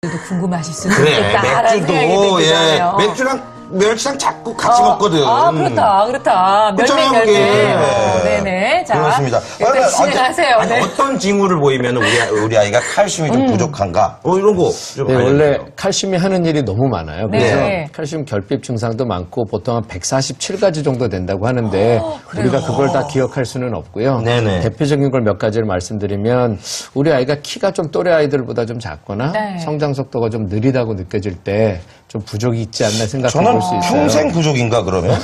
궁금하실 수도 그래, 있겠다라는 생각이 맥주도, 들거든요. 맥주랑 멸치랑 자꾸 같이 먹거든. 그렇다. 멸맥. 네네. 자, 그렇습니다. 일단 진행하세요. 네. 어떤 징후를 보이면 우리 아이가 칼슘이 좀 부족한가? 이런 거 좀 네, 원래 칼슘이 하는 일이 너무 많아요. 그래서 네. 칼슘 결핍 증상도 많고 보통 한 147가지 정도 된다고 하는데 우리가 그걸 다 기억할 수는 없고요. 네네. 대표적인 걸 몇 가지를 말씀드리면 우리 아이가 키가 좀 또래 아이들보다 좀 작거나 네. 성장 속도가 좀 느리다고 느껴질 때 좀 부족이 있지 않나 생각해 볼 수 있어요. 평생 부족인가 그러면?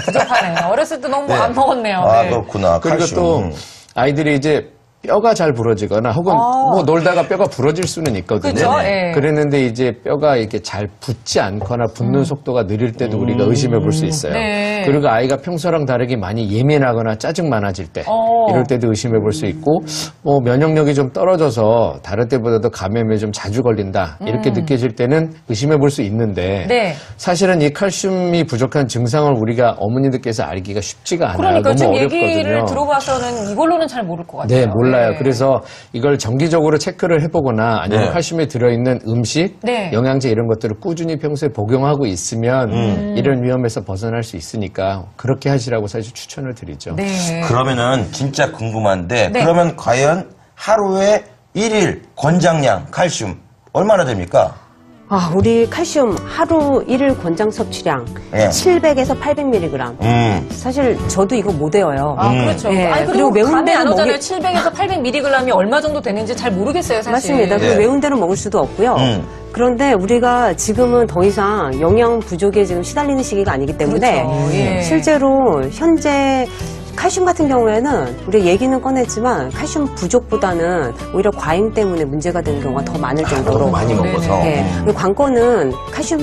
부족하네요. 어렸을 때 너무 안 먹었네요. 아, 네. 그렇구나. 그리고 칼슘. 또 아이들이 이제 뼈가 잘 부러지거나 혹은 뭐 놀다가 뼈가 부러질 수는 있거든요. 그죠? 예. 그랬는데 이제 뼈가 이렇게 잘 붙지 않거나 붙는 속도가 느릴 때도 우리가 의심해 볼 수 있어요. 네. 그리고 아이가 평소랑 다르게 많이 예민하거나 짜증 많아질 때 이럴 때도 의심해 볼 수 있고 뭐 면역력이 좀 떨어져서 다른 때보다도 감염에 좀 자주 걸린다 이렇게 느껴질 때는 의심해 볼 수 있는데 네. 사실은 이 칼슘이 부족한 증상을 우리가 어머니들께서 알기가 쉽지가 않아요. 그러니까 너무 지금 어렵거든요. 얘기를 들어봐서는 이걸로는 잘 모를 것 같아요. 네, 몰라요. 네. 그래서 이걸 정기적으로 체크를 해보거나 아니면 네. 칼슘이 들어있는 음식, 네. 영양제 이런 것들을 꾸준히 평소에 복용하고 있으면 이런 위험에서 벗어날 수 있으니까 그렇게 하시라고 사실 추천을 드리죠. 네. 그러면은 진짜 궁금한데 네. 그러면 과연 하루에 1일 권장량 칼슘 얼마나 됩니까? 우리 칼슘 하루 1일 권장 섭취량 예. 700에서 800mg. 사실 저도 이거 못 외워요. 그렇죠. 예, 아니, 그리고 그리고 매운 감이 안 데는 오잖아요. 700에서 800mg이 얼마 정도 되는지 잘 모르겠어요, 사실. 맞습니다. 그리고 예. 매운 대로 먹을 수도 없고요. 그런데 우리가 지금은 더 이상 영양 부족에 지금 시달리는 시기가 아니기 때문에 그렇죠. 예. 실제로 현재 칼슘 같은 경우에는 우리 얘기는 꺼냈지만 칼슘 부족보다는 오히려 과잉 때문에 문제가 되는 경우가 더 많을 정도로 너무 많이 먹어서. 네. 그리고 관건은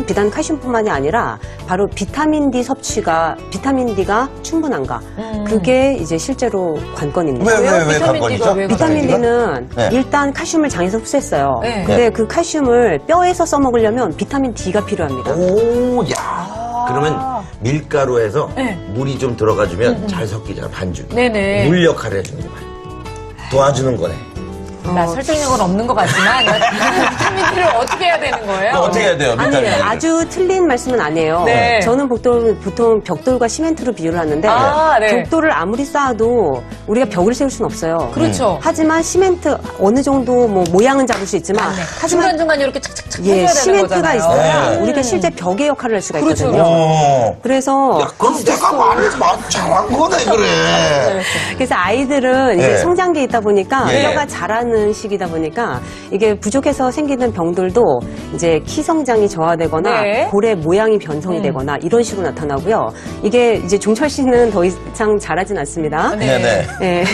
비단 칼슘뿐만이 아니라 바로 비타민 D가 충분한가. 그게 이제 실제로 관건입니다. 왜 비타민 관건이죠? D가 왜 비타민 D가? D는 네. 일단 칼슘을 장에서 흡수했어요. 네. 근데 그 칼슘을 뼈에서 써먹으려면 비타민 D가 필요합니다. 오, 야. 그러면 밀가루에서 네. 물이 좀 들어가주면 잘 섞이잖아, 반죽이. 네네. 물 역할을 해주는 거야. 도와주는 거네. 나 설득력은 없는 것 같지만 비타민D를 어떻게 해야 되는 거예요? 어떻게 해야 돼요, 비타민 아니에요. D를? 아주 틀린 말씀은 아니에요. 네. 저는 보통 벽돌과 시멘트로 비유를 하는데 네. 벽돌을 아무리 쌓아도 우리가 벽을 세울 수는 없어요. 그렇죠. 하지만 시멘트 어느 정도 뭐 모양은 잡을 수 있지만 하지만 중간중간 이렇게 착착착 해줘야 되는 시멘트가 거잖아요. 있어야 네. 우리가 실제 벽의 역할을 할 수가 그렇죠. 있거든요. 오. 그래서 야, 그럼 내가 말을 잘한 거네, 그래. 그래서 아이들은 이제 네. 성장기에 있다 보니까 예. 뼈가 자라는 시기다 보니까 이게 부족해서 생기는 병들도 이제 키 성장이 저하되거나 네. 볼의 모양이 변성이 되거나 이런 식으로 나타나고요. 이게 이제 종철 씨는 더 이상 자라진 않습니다. 네네. 예.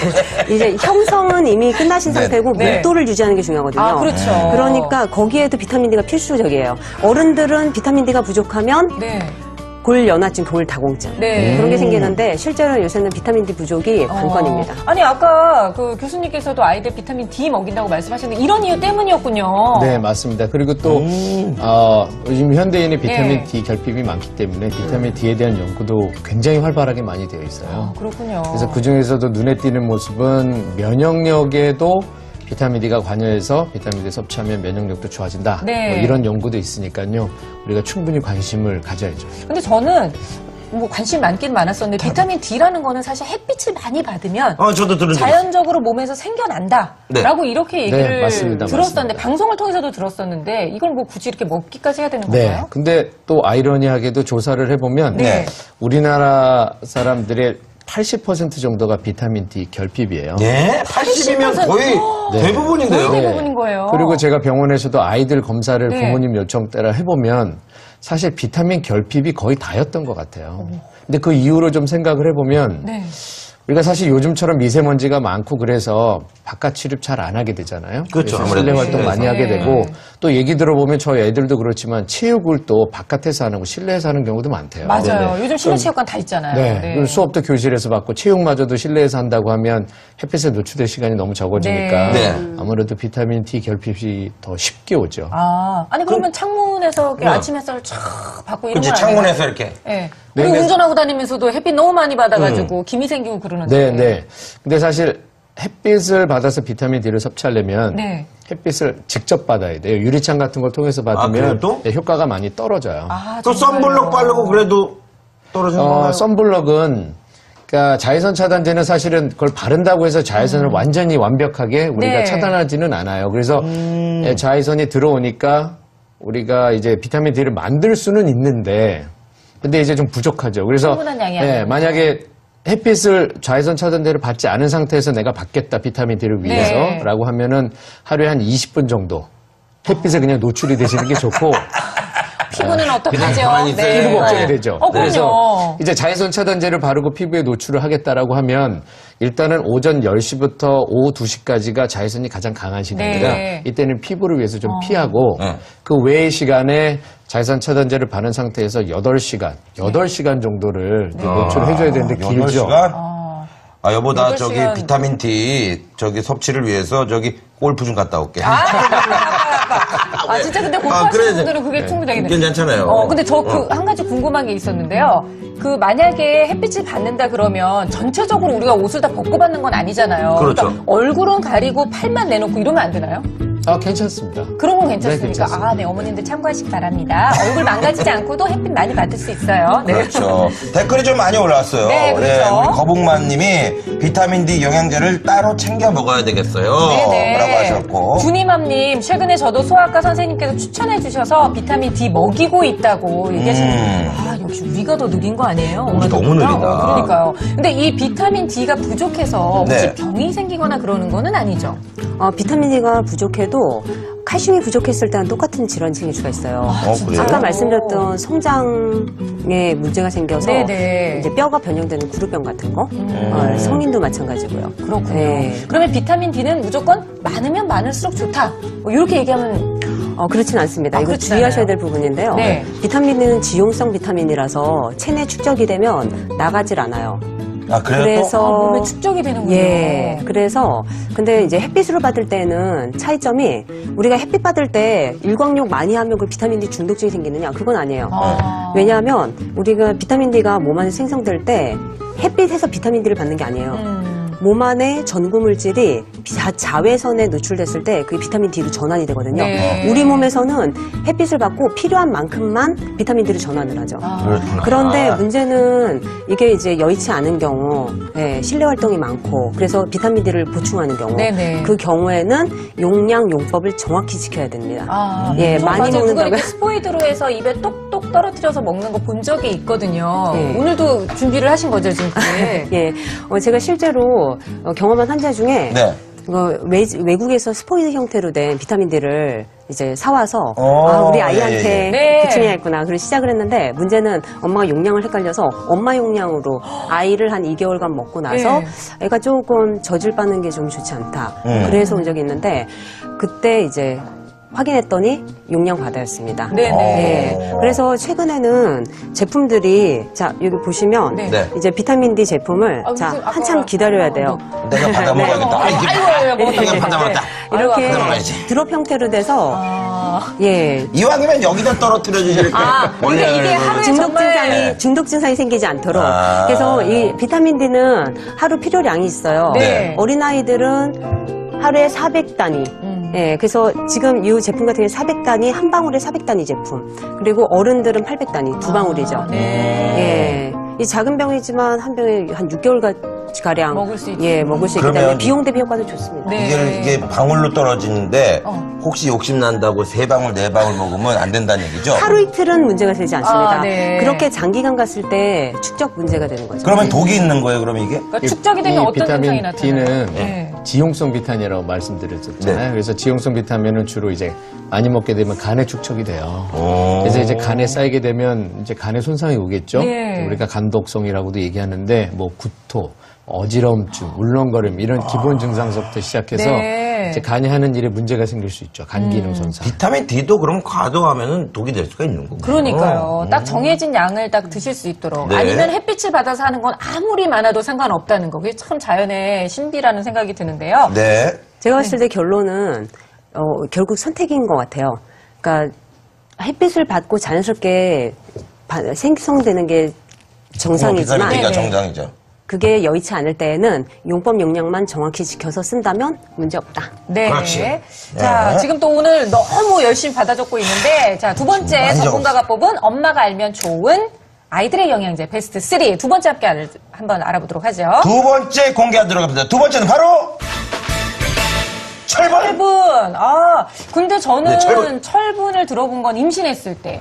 이제 형성은 이미 끝나신 네. 상태고 네. 밀도를 유지하는 게 중요하거든요. 아, 그렇죠. 그러니까 거기에도 비타민 D가 필수적이에요. 어른들은 비타민 D가 부족하면 네. 골연화증, 골다공증 네. 그런 게 생기는데 실제로 요새는 비타민 D 부족이 관건입니다. 아니 아까 그 교수님께서도 아이들 비타민 D 먹인다고 말씀하셨는데 이런 이유 때문이었군요. 네, 맞습니다. 그리고 또 요즘 현대인이 비타민 네. D 결핍이 많기 때문에 비타민 D에 대한 연구도 굉장히 활발하게 많이 되어 있어요. 그렇군요. 그래서 그 중에서도 눈에 띄는 모습은 면역력에도 비타민 D가 관여해서 비타민 D 섭취하면 면역력도 좋아진다. 네. 뭐 이런 연구도 있으니까요. 우리가 충분히 관심을 가져야죠. 근데 저는 뭐 관심 많긴 많았었는데 비타민 D라는 거는 사실 햇빛을 많이 받으면 저도 들은 적 있어요. 자연적으로 몸에서 생겨난다라고 이렇게 얘기를 네, 맞습니다. 들었었는데 맞습니다. 방송을 통해서도 들었었는데 이걸 뭐 굳이 이렇게 먹기까지 해야 되는 네. 건가요? 근데 또 아이러니하게도 조사를 해보면 네. 우리나라 사람들의 80% 정도가 비타민 D 결핍이에요. 예? 80이면 거의 대부분인데요. 거의 대부분인 거예요. 그리고 제가 병원에서도 아이들 검사를 네. 부모님 요청 따라 해보면 사실 비타민 결핍이 거의 다였던 것 같아요. 근데 그 이후로 좀 생각을 해보면 네. 우리가 사실 요즘처럼 미세먼지가 많고 그래서 바깥 출입 잘 안 하게 되잖아요. 그렇죠. 그래서 실내 아무래도 활동 많이 하게 네. 되고 또 얘기 들어보면 저희 애들도 그렇지만 체육을 또 바깥에서 하는 거 실내에서 하는 경우도 많대요. 맞아요. 요즘 실내 체육관 다 있잖아요. 네. 네. 그리고 수업도 교실에서 받고 체육마저도 실내에서 한다고 하면 햇빛에 노출될 시간이 너무 적어지니까 네. 아무래도 비타민 D 결핍이 더 쉽게 오죠. 아니 그러면 창문에서 이렇게 아침 햇살을 쫙 받고 이런 그치, 건 창문에서 이렇게. 네. 그리고 네. 운전하고 다니면서도 햇빛 너무 많이 받아가지고 김이 생기고 그러는데. 네. 근데 사실 햇빛을 받아서 비타민 D를 섭취하려면 네. 햇빛을 직접 받아야 돼요. 유리창 같은 걸 통해서 그래요 받으면 또? 네, 효과가 많이 떨어져요. 아, 또 정말요? 썬블럭 바르고 그래도 떨어지는 건가요? 선블럭은 그러니까 자외선 차단제는 사실은 그걸 바른다고 해서 자외선을 완전히 완벽하게 우리가 네. 차단하지는 않아요. 그래서 자외선이 들어오니까 우리가 이제 비타민 D를 만들 수는 있는데 근데 이제 좀 부족하죠. 그래서 충분한 양이 아니에요. 만약에 햇빛을 자외선 차단제를 받지 않은 상태에서 내가 받겠다 비타민 D를 네. 위해서라고 하면은 하루에 한 20분 정도 햇빛에 그냥 노출이 되시는 게 좋고 피부는 어떡하죠? 그냥 가만히 있어요. 피부 걱정이 되죠. 그럼요. 그래서 이제 자외선 차단제를 바르고 피부에 노출을 하겠다라고 하면 일단은 오전 10시부터 오후 2시까지가 자외선이 가장 강한 시간이라 네. 이때는 피부를 위해서 좀 피하고 네. 그 외의 시간에 자외선 차단제를 바른 상태에서 8시간 정도를 이제 노출을 해줘야 되는데 길죠. 8시간? 아, 여보, 나 8시간. 저기 비타민 D 저기 섭취를 위해서 저기 골프 좀 갔다 올게. 아, 진짜 근데 골프하시는 그래. 분들은 그게 충분히 되겠네요. 괜찮잖아요. 근데 저 한 가지 궁금한 게 있었는데요. 그 만약에 햇빛을 받는다 그러면 전체적으로 우리가 옷을 다 벗고 받는 건 아니잖아요. 그렇죠. 그러니까 얼굴은 가리고 팔만 내놓고 이러면 안 되나요? 괜찮습니다. 그런 건 괜찮습니까? 네, 괜찮습니다. 아, 네, 어머님들 참고하시기 바랍니다. 얼굴 망가지지 않고도 햇빛 많이 받을 수 있어요. 네. 그렇죠. 댓글이 좀 많이 올라왔어요. 네, 그렇죠. 우리 거북만님이 비타민 D 영양제를 따로 챙겨 먹어야 되겠어요. 네네. 라고 하셨고. 주니맘님, 최근에 저도 소아과 선생님께서 추천해 주셔서 비타민 D 먹이고 있다고 얘기하시는데, 아, 역시 우리가 더 느린 거 아니에요? 우리 너무 엄마들보다? 느리다. 그러니까요. 근데 이 비타민 D가 부족해서 혹시 네. 병이 생기거나 그러는 거는 아니죠? 비타민 D가 부족해도 칼슘이 부족했을 때는 똑같은 질환이 생길 수가 있어요. 그래요? 아까 말씀드렸던 성장에 문제가 생겨서 네네. 이제 뼈가 변형되는 구루병 같은 거, 성인도 마찬가지고요. 그렇군요. 네. 그러면 비타민 D는 무조건 많으면 많을수록 좋다. 뭐 이렇게 얘기하면 그렇진 않습니다. 이거 그렇지 주의하셔야 않아요? 될 부분인데요. 네. 비타민은 지용성 비타민이라서 체내 축적이 되면 나가질 않아요. 아, 그래요? 그래서 몸에 축적이 되는군요. 예. 그래서 근데 이제 햇빛으로 받을 때는 차이점이 우리가 햇빛 받을 때 일광욕 많이 하면 그 비타민 D 중독증이 생기느냐? 그건 아니에요. 왜냐하면 우리가 비타민 D가 몸 안에 생성될 때 햇빛에서 비타민 D를 받는 게 아니에요. 몸 안에 전구 물질이 자외선에 노출됐을 때 그게 비타민 D로 전환이 되거든요. 네. 우리 몸에서는 햇빛을 받고 필요한 만큼만 비타민 D를 전환을 하죠. 그렇구나. 그런데 문제는 이게 이제 여의치 않은 경우, 실내 활동이 많고, 그래서 비타민 D를 보충하는 경우, 네네. 그 경우에는 용량, 용법을 정확히 지켜야 됩니다. 많이 맞아요. 그거 먹는다고. 이렇게 스포이드로 해서 입에 똑똑 떨어뜨려서 먹는 거 본 적이 있거든요. 예. 오늘도 준비를 하신 거죠, 지금 그게? 예, 제가 실제로 경험한 환자 중에 네. 외국에서 스포이드 형태로 된 비타민 D를 이제 사와서 우리 예, 아이한테 예. 네. 보충해야 했구나. 그래서 시작을 했는데 문제는 엄마가 용량을 헷갈려서 엄마 용량으로 아이를 한 2개월간 먹고 나서 네. 애가 조금 젖을 빠는 게 좀 좋지 않다. 그래서 온 적이 있는데 그때 이제 확인했더니 용량 과다였습니다. 네네. 예. 그래서 최근에는 제품들이 자 여기 보시면 네. 네. 이제 비타민 D 제품을 아, 자 무슨 아까 한참 기다려야 돼요. 내가 받아 먹어야겠다. 아, 이게 아이고, 내가 받아 먹었다. 이렇게 받아 먹어야지. 드롭 형태로 돼서 예. 이왕이면 여기다 떨어뜨려 주실 거. 그러니까 이게 하루에 정말 중독 증상이 생기지 않도록. 아. 그래서 이 비타민 D는 하루 필요량이 있어요. 네. 어린아이들은 하루에 400단위. 예, 그래서 지금 이 제품 같은 경우에 400단위, 한 방울에 400단위 제품. 그리고 어른들은 800단위, 두 방울이죠. 네. 예. 이 작은 병이지만 한 병에 한 6개월 가량 먹을 수 있죠. 예, 먹을 수 있기 그러면 때문에 비용 대비 효과도 좋습니다. 네. 이게 방울로 떨어지는데 혹시 욕심 난다고 3방울, 4방울 먹으면 안 된다는 얘기죠? 하루 이틀은 문제가 되지 않습니다. 네. 그렇게 장기간 갔을 때 축적 문제가 되는 거죠. 그러면 독이 있는 거예요, 그럼 이게? 그러니까 축적이 되면 이 어떤 증상이 비타민 나타나요? D는 네. 지용성 비타민이라고 말씀드렸잖아요. 네. 그래서 지용성 비타민은 주로 이제 많이 먹게 되면 간에 축적이 돼요. 오. 그래서 이제 간에 쌓이게 되면 이제 간에 손상이 오겠죠. 네. 우리가 간독성이라고도 얘기하는데 뭐 구토, 어지럼증, 울렁거림 이런 기본 증상서부터 시작해서 네. 이제 간이 하는 일에 문제가 생길 수 있죠. 간 기능 손상. 비타민 D도 그럼 과도하면 독이 될 수가 있는 거군요. 그러니까요. 딱 정해진 양을 딱 드실 수 있도록. 네. 아니면 햇빛을 받아서 하는 건 아무리 많아도 상관없다는 거. 그게 참 자연의 신비라는 생각이 드는데요. 네. 제가 봤을 때 결론은 결국 선택인 것 같아요. 그러니까 햇빛을 받고 자연스럽게 생성되는 게 정상이지만 비타민 D가 네네. 정상이죠. 그게 여의치 않을 때에는 용법 용량만 정확히 지켜서 쓴다면 문제 없다. 네. 그렇지. 자, 네. 지금 또 오늘 너무 열심히 받아 적고 있는데, 자, 두 번째 많이 전문가가 뽑은 엄마가 알면 좋은 아이들의 영양제 베스트 3. 두 번째 합계 한번 알아보도록 하죠. 두 번째 공개하도록 합니다. 두 번째는 바로 철분. 철분. 아, 근데 저는 네, 철분. 철분을 들어본 건 임신했을 때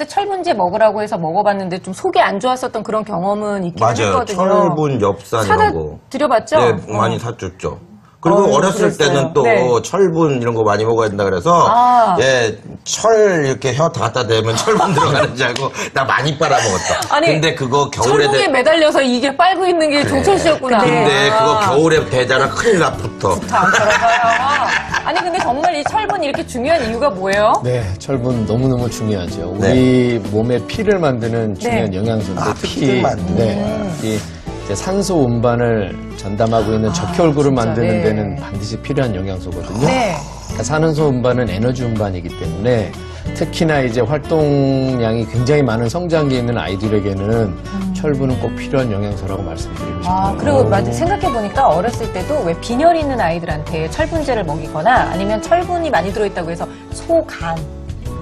철분제 먹으라고 해서 먹어봤는데 좀 속이 안 좋았었던 그런 경험은 있긴 맞아요. 했거든요. 철분, 엽산 사다 이런 거. 드려봤죠? 네, 많이 사줬죠. 그리고 어렸을 그랬어요. 때는 또 네. 철분 이런 거 많이 먹어야 된다 그래서 아. 예, 철 이렇게 혀 갖다 대면 철분 들어가는 줄 알고 나 많이 빨아먹었다. 아니, 근데 그거 겨울에 철분에 매달려서 이게 빨고 있는 게 조철 씨였구나. 근데 아. 그거 겨울에 대잖아 큰일 나 붙어. 다 안 떨어져요. 아니 근데 정말 이 철분이 이렇게 중요한 이유가 뭐예요? 네, 철분 너무너무 중요하죠. 네. 우리 몸에 피를 만드는 중요한 네. 영양소인데 아, 특히 피를 만드는 네, 이 이제 산소 운반을 전담하고 있는 적혈구를 진짜, 만드는 네. 데는 반드시 필요한 영양소거든요. 네. 그러니까 산소 운반은 에너지 운반이기 때문에 특히나 이제 활동량이 굉장히 많은 성장기에 있는 아이들에게는 철분은 꼭 필요한 영양소라고 말씀드리고 싶어요. 아, 그리고 맞아 생각해보니까 어렸을 때도 왜 빈혈 있는 아이들한테 철분제를 먹이거나 아니면 철분이 많이 들어있다고 해서 소, 간.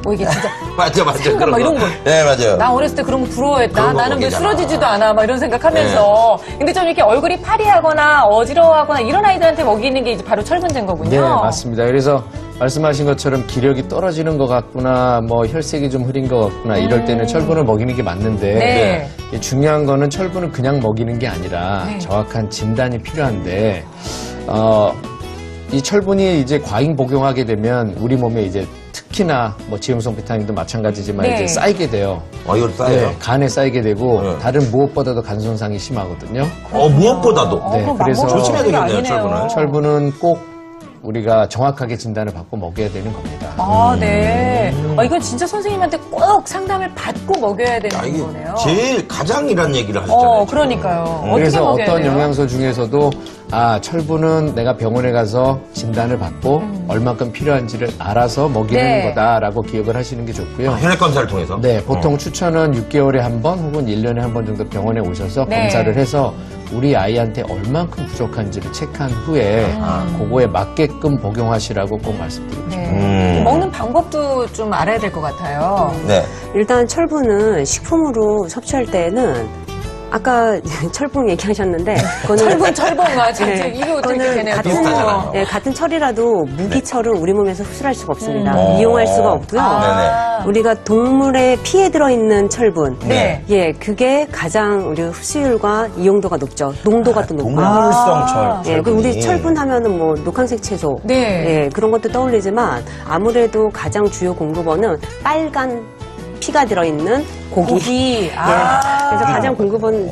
뭐 이게 진짜. 맞아 생각 그런 막 거. 이런 거. 네 맞아요. 나 어렸을 때 그런 거 부러워했다. 그런 거 나는 왜 먹이잖아. 쓰러지지도 않아. 막 이런 생각하면서. 근데 좀 이렇게 얼굴이 파리하거나 어지러워하거나 이런 아이들한테 먹이는 게 이제 바로 철분제인 거군요. 네, 맞습니다. 그래서 말씀하신 것처럼 기력이 떨어지는 것 같구나, 뭐 혈색이 좀 흐린 것 같구나, 이럴 때는 철분을 먹이는 게 맞는데 네. 이 중요한 거는 철분을 그냥 먹이는 게 아니라 네. 정확한 진단이 필요한데 이 철분이 이제 과잉 복용하게 되면 우리 몸에 이제 특히나 뭐 지용성 비타민도 마찬가지지만 네. 이제 쌓이게 돼요. 이거 쌓여요? 네, 간에 쌓이게 되고 네. 다른 무엇보다도 간 손상이 심하거든요. 무엇보다도. 네, 그럼 그래서 맘먹는 조심해야 게 되겠네요, 아니네요. 철분은. 철분은 꼭 우리가 정확하게 진단을 받고 먹여야 되는 겁니다. 아, 네. 이건 진짜 선생님한테 꼭 상담을 받고 먹여야 되는 아, 이게 거네요. 제일 가장이란 얘기를 하셨잖아요. 그러니까요. 어떻게 그래서 먹여야 어떤 돼요? 영양소 중에서도 철분은 내가 병원에 가서 진단을 받고 얼만큼 필요한지를 알아서 먹이는 네. 거다라고 기억을 하시는 게 좋고요. 혈액 검사를 통해서. 네, 보통 추천은 6개월에 한 번 혹은 1년에 한 번 정도 병원에 오셔서 네. 검사를 해서 우리 아이한테 얼만큼 부족한지를 체크한 후에 그거에 맞게끔 복용하시라고 꼭 말씀드리고 싶습니다. 네. 먹는 방법도 좀 알아야 될 것 같아요. 네. 일단 철분은 식품으로 섭취할 때는 아까 철분 얘기하셨는데 그거는 철분가 진짜 이게 어떻게 그거는 되네요. 비슷하잖아요. 같은 철이라도 무기철은 우리 몸에서 흡수할 수가 없습니다. 음. 이용할 수가 없고요. 아. 우리가 동물의 피에 들어있는 철분, 네. 예, 그게 가장 우리 흡수율과 이용도가 높죠. 농도가 또 높고요. 동물성 철. 예, 그 우리 철분이. 철분 하면은 뭐 녹황색 채소, 네. 예, 그런 것도 떠올리지만 아무래도 가장 주요 공급원은 빨간 피가 들어있는 고기. 고기. 아. 그래서 가장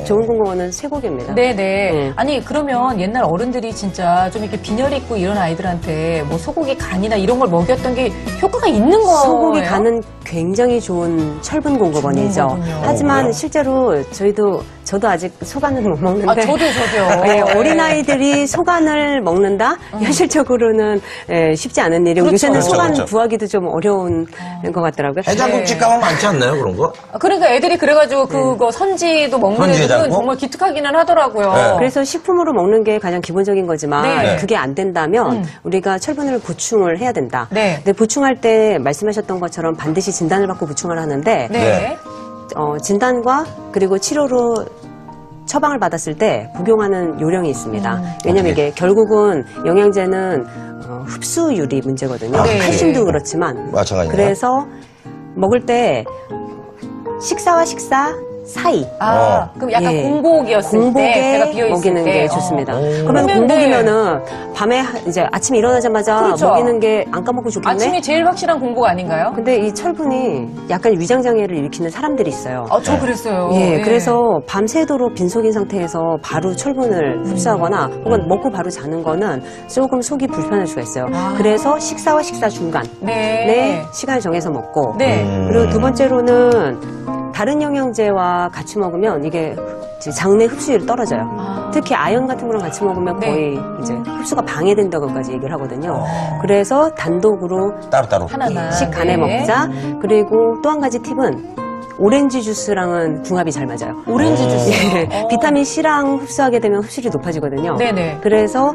좋은 공급원은 쇠고기입니다. 네네. 아니, 그러면 옛날 어른들이 진짜 좀 이렇게 빈혈 있고 이런 아이들한테 뭐 소고기 간이나 이런 걸 먹였던 게 효과가 있는 거예요? 소고기 간은 굉장히 좋은 철분 공급원이죠. 좋은 거군요. 하지만 그래요? 실제로 저도 아직 소간은 못 먹는데. 아, 저도요. 예, 어린아이들이 소간을 먹는다? 현실적으로는 쉽지 않은 일이고 그렇죠. 요새는 그렇죠, 소간 그렇죠. 구하기도 좀 어려운 것 같더라고요. 해장국집 가면 많지 않나요, 그런 거? 그러니까 애들이 그래가지고 그거 선지도 먹는 선지 애들은 해장국? 정말 기특하기는 하더라고요. 네. 그래서 식품으로 먹는 게 가장 기본적인 거지만 네. 그게 안 된다면 우리가 철분을 보충을 해야 된다. 네. 근데 보충할 때 말씀하셨던 것처럼 반드시 진단을 받고 보충을 하는데 네. 진단과 그리고 치료로 처방을 받았을 때 복용하는 요령이 있습니다. 왜냐하면 이게 결국은 영양제는 흡수율이 문제거든요. 네. 칼슘도 그렇지만 마찬가지네요. 그래서 먹을 때 식사와 식사 사이 그럼 약간 예. 공복이었을 때 배가 공복에 비어있을 먹이는 때. 게 좋습니다. 그러면 그러면 공복이면은 밤에 이제 아침에 일어나자마자 그렇죠. 먹이는 게 안 까먹고 좋겠네. 아침이 제일 확실한 공복 아닌가요? 근데 이 철분이 약간 위장장애를 일으키는 사람들이 있어요. 저 그랬어요. 예, 네. 그래서 밤새도록 빈속인 상태에서 바로 철분을 흡수하거나 혹은 먹고 바로 자는 거는 조금 속이 불편할 수가 있어요. 그래서 식사와 식사 중간에 네. 시간을 정해서 먹고 네. 그리고 두 번째로는 다른 영양제와 같이 먹으면 이게 이제 장내 흡수율이 떨어져요. 특히 아연 같은 거랑 같이 먹으면 네. 거의 이제 흡수가 방해된다고까지 얘기를 하거든요. 그래서 단독으로 따로따로. 하나만. 씩 간에 네. 먹자. 그리고 또 한 가지 팁은 오렌지 주스랑은 궁합이 잘 맞아요. 오렌지 주스. 예, 비타민 C랑 흡수하게 되면 흡수율이 높아지거든요. 네네. 그래서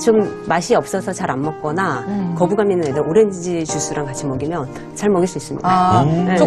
좀 맛이 없어서 잘 안 먹거나 거부감 있는 애들 오렌지 주스랑 같이 먹이면 잘 먹일 수 있습니다. 아, 네.